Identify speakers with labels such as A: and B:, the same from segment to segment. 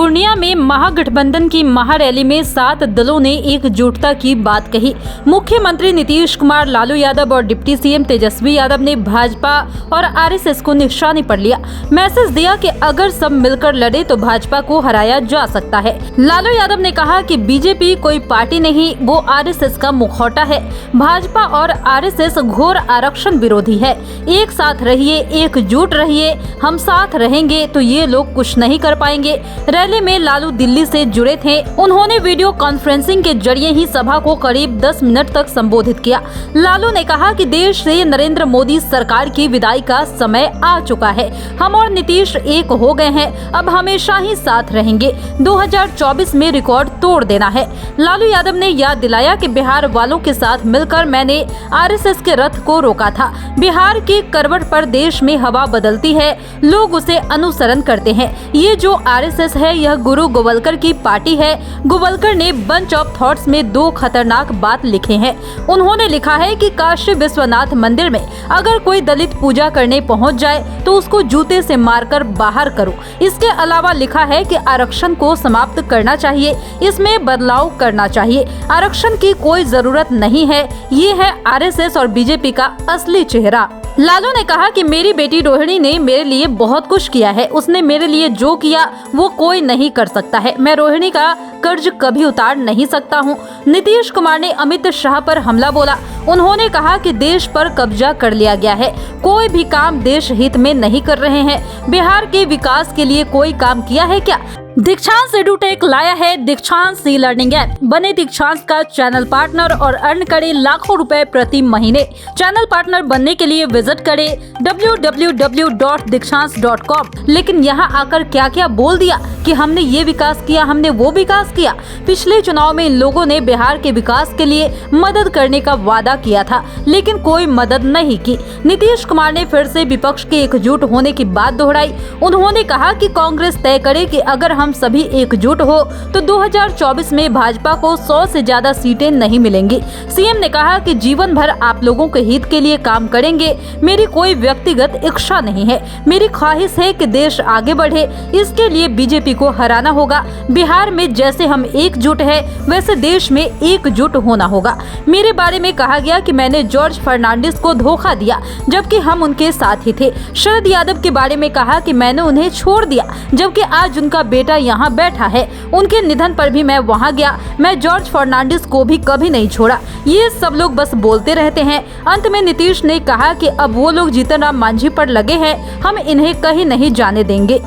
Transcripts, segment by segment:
A: पूर्णिया में महागठबंधन की महारैली में 7 दलों ने एकजुटता की बात कही। मुख्यमंत्री नीतीश कुमार, लालू यादव और डिप्टी सीएम तेजस्वी यादव ने भाजपा और आरएसएस को निशाने पर लिया। मैसेज दिया कि अगर सब मिलकर लड़े तो भाजपा को हराया जा सकता है। लालू यादव ने कहा कि बीजेपी कोई पार्टी नहीं, वो आरएसएस का मुखौटा है। भाजपा और आरएसएस घोर आरक्षण विरोधी है। एक साथ रहिए, एकजुट रहिए, हम साथ रहेंगे तो ये लोग कुछ नहीं कर पाएंगे। रैली में लालू दिल्ली से जुड़े थे। उन्होंने वीडियो कॉन्फ्रेंसिंग के जरिए ही सभा को करीब 10 मिनट तक संबोधित किया। लालू ने कहा कि देश से नरेंद्र मोदी सरकार की विदाई का समय आ चुका है। हम और नीतीश एक हो गए हैं, अब हमेशा ही साथ रहेंगे। 2024 में रिकॉर्ड तोड़ देना है। लालू यादव ने याद दिलाया कि बिहार वालों के साथ मिलकर मैंने आरएसएस के रथ को रोका था। बिहार के करवट पर देश में हवा बदलती है, लोग उसे अनुसरण करते हैं। ये जो आरएसएस है, यह गुरु गोवलकर की पार्टी है। गोवलकर ने बंच ऑफ थॉट्स में 2 खतरनाक बात लिखे हैं। उन्होंने लिखा है कि काशी विश्वनाथ मंदिर में अगर कोई दलित पूजा करने पहुंच जाए तो उसको जूते से मारकर बाहर करो। इसके अलावा लिखा है कि आरक्षण को समाप्त करना चाहिए, इसमें बदलाव करना चाहिए। आरक्षण की कोई जरूरत नहीं है। ये है आरएसएस और बीजेपी का असली चेहरा। लालू ने कहा कि मेरी बेटी रोहिणी ने मेरे लिए बहुत कुछ किया है। उसने मेरे लिए जो किया वो कोई नहीं कर सकता है। मैं रोहिणी का कर्ज कभी उतार नहीं सकता हूँ। नीतीश कुमार ने अमित शाह पर हमला बोला। उन्होंने कहा कि देश पर कब्जा कर लिया गया है, कोई भी काम देश हित में नहीं कर रहे हैं। बिहार के विकास के लिए कोई काम किया है क्या? दीक्षांत एडुटेक लाया है दीक्षांत ई लर्निंग ऐप। बने दीक्षांत का चैनल पार्टनर और अर्न करें लाखों रुपए प्रति महीने। चैनल पार्टनर बनने के लिए विजिट करें www.dikshans.com। लेकिन यहाँ आकर क्या क्या बोल दिया कि हमने ये विकास किया, हमने वो विकास किया। पिछले चुनाव में इन लोगों ने बिहार के विकास के लिए मदद करने का वादा किया था, लेकिन कोई मदद नहीं की। नीतीश कुमार ने फिर से विपक्ष के एकजुट होने की बात दोहराई। उन्होंने कहा कि कांग्रेस तय करे कि अगर हम सभी एकजुट हो तो 2024 में भाजपा को 100 से ज्यादा सीटें नहीं मिलेंगी। सीएम ने कहा कि जीवन भर आप लोगों के हित के लिए काम करेंगे। मेरी कोई व्यक्तिगत इच्छा नहीं है, मेरी ख्वाहिश है कि देश आगे बढ़े। इसके लिए बीजेपी को हराना होगा। बिहार में जैसे हम एकजुट है, वैसे देश में एकजुट होना होगा। मेरे बारे में कहा गया कि मैंने जॉर्ज फर्नांडिस को धोखा दिया, जबकि हम उनके साथ ही थे। शरद यादव के बारे में कहा कि मैंने उन्हें छोड़ दिया, जबकि आज उनका बेटा यहाँ बैठा है। उनके निधन पर भी मैं वहाँ गया। मैं जॉर्ज फर्नांडिस को भी कभी नहीं छोड़ा। ये सब लोग बस बोलते रहते हैं। अंत में नीतीश ने कहा कि अब वो लोग जीतन राम मांझी पर लगे हैं, हम इन्हें कहीं नहीं जाने देंगे।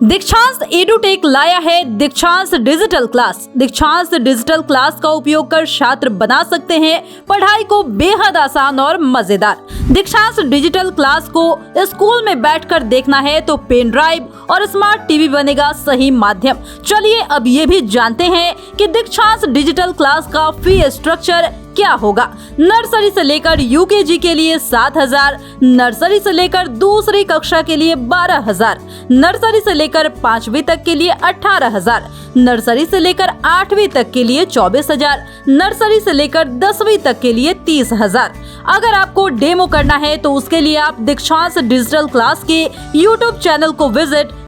A: दीक्षांत एडुटेक लाया है दीक्षांत डिजिटल क्लास। दीक्षांत डिजिटल क्लास का उपयोग कर छात्र बना सकते हैं पढ़ाई को बेहद आसान और मजेदार। दीक्षांत डिजिटल क्लास को स्कूल में बैठकर देखना है तो पेन ड्राइव और स्मार्ट टीवी बनेगा सही माध्यम। चलिए अब ये भी जानते हैं कि दीक्षांत डिजिटल क्लास का फी स्ट्रक्चर क्या होगा। नर्सरी से लेकर यूकेजी के लिए 7,000, नर्सरी से लेकर दूसरी कक्षा के लिए 12,000, नर्सरी से लेकर 5वीं तक के लिए 18,000, नर्सरी से लेकर 8वीं तक के लिए 24,000, नर्सरी से लेकर 10वीं तक के लिए 30,000। अगर आपको डेमो करना है तो उसके लिए आप दीक्षांत डिजिटल क्लास के यूट्यूब चैनल को विजिट